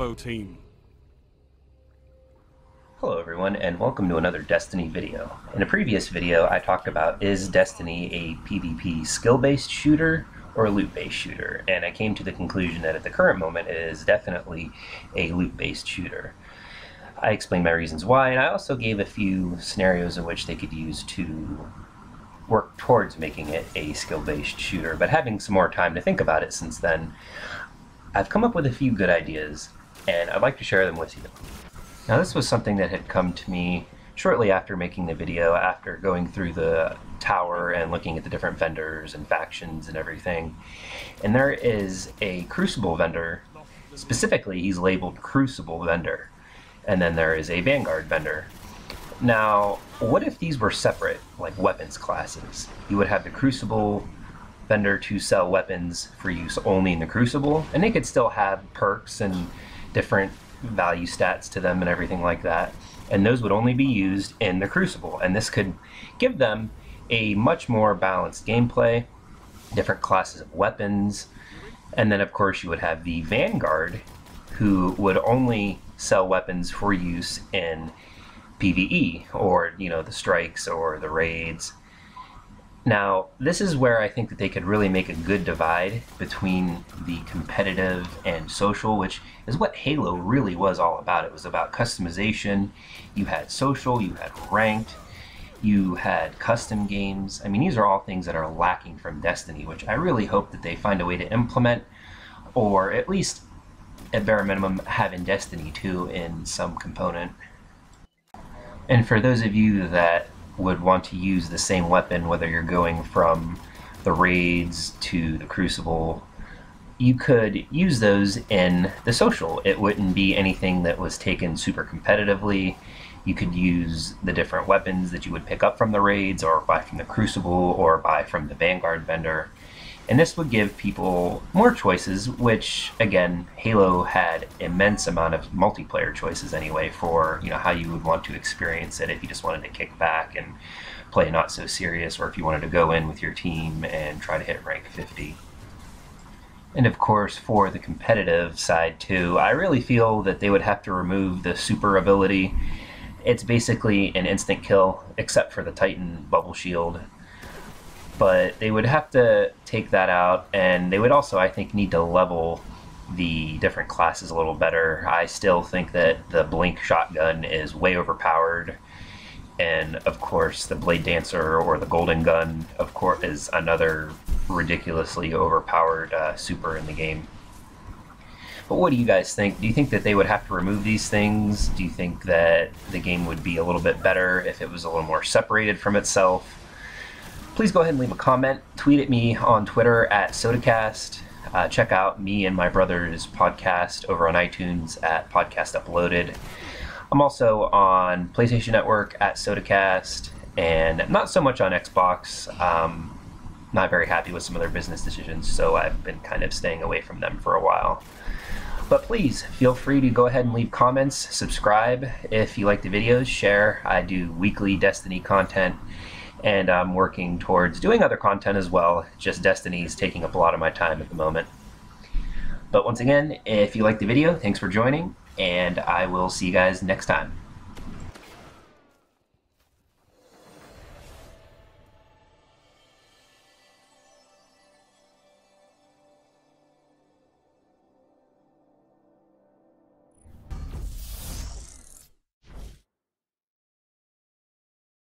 Bravo team. Hello everyone, and welcome to another Destiny video. In a previous video I talked about, is Destiny a PvP skill-based shooter or a loot-based shooter? And I came to the conclusion that at the current moment it is definitely a loot-based shooter. I explained my reasons why, and I also gave a few scenarios in which they could use to work towards making it a skill-based shooter. But having some more time to think about it since then, I've come up with a few good ideas, and I'd like to share them with you. Now this was something that had come to me shortly after making the video, after going through the tower and looking at the different vendors and factions and everything. And there is a Crucible vendor. Specifically, he's labeled Crucible vendor. And then there is a Vanguard vendor. Now, what if these were separate, like weapons classes? You would have the Crucible vendor to sell weapons for use only in the Crucible, and they could still have perks and different value stats to them and everything like that, and those would only be used in the Crucible, and this could give them a much more balanced gameplay, different classes of weapons. And then of course you would have the Vanguard, who would only sell weapons for use in PvE, or the strikes or the raids. Now, this is where I think that they could really make a good divide between the competitive and social, which is what Halo really was all about. It was about customization. You had social, you had ranked, you had custom games. I mean, these are all things that are lacking from Destiny, which I really hope that they find a way to implement, or at least, at bare minimum, have in Destiny 2 in some component. And for those of you that would want to use the same weapon, whether you're going from the raids to the Crucible, you could use those in the social. It wouldn't be anything that was taken super competitively. You could use the different weapons that you would pick up from the raids, or buy from the Crucible, or buy from the Vanguard vendor. And this would give people more choices, which, again, Halo had immense amount of multiplayer choices anyway for how you would want to experience it if you just wanted to kick back and play not so serious, or if you wanted to go in with your team and try to hit rank 50. And of course, for the competitive side too, I really feel that they would have to remove the super ability. It's basically an instant kill, except for the Titan bubble shield. But they would have to take that out, and they would also, I think, need to level the different classes a little better. I still think that the Blink shotgun is way overpowered, and of course the Blade Dancer or the Golden Gun, of course, is another ridiculously overpowered super in the game. But what do you guys think? Do you think that they would have to remove these things? Do you think that the game would be a little bit better if it was a little more separated from itself? Please go ahead and leave a comment. Tweet at me on Twitter at Sodacast. Check out me and my brother's podcast over on iTunes at Podcast Uploaded. I'm also on PlayStation Network at Sodacast, and not so much on Xbox. Not very happy with some of their business decisions, so I've been kind of staying away from them for a while. But please feel free to go ahead and leave comments, subscribe if you like the videos, share. I do weekly Destiny content, and I'm working towards doing other content as well. Just Destiny is taking up a lot of my time at the moment. But once again, if you liked the video, thanks for joining, and I will see you guys next time.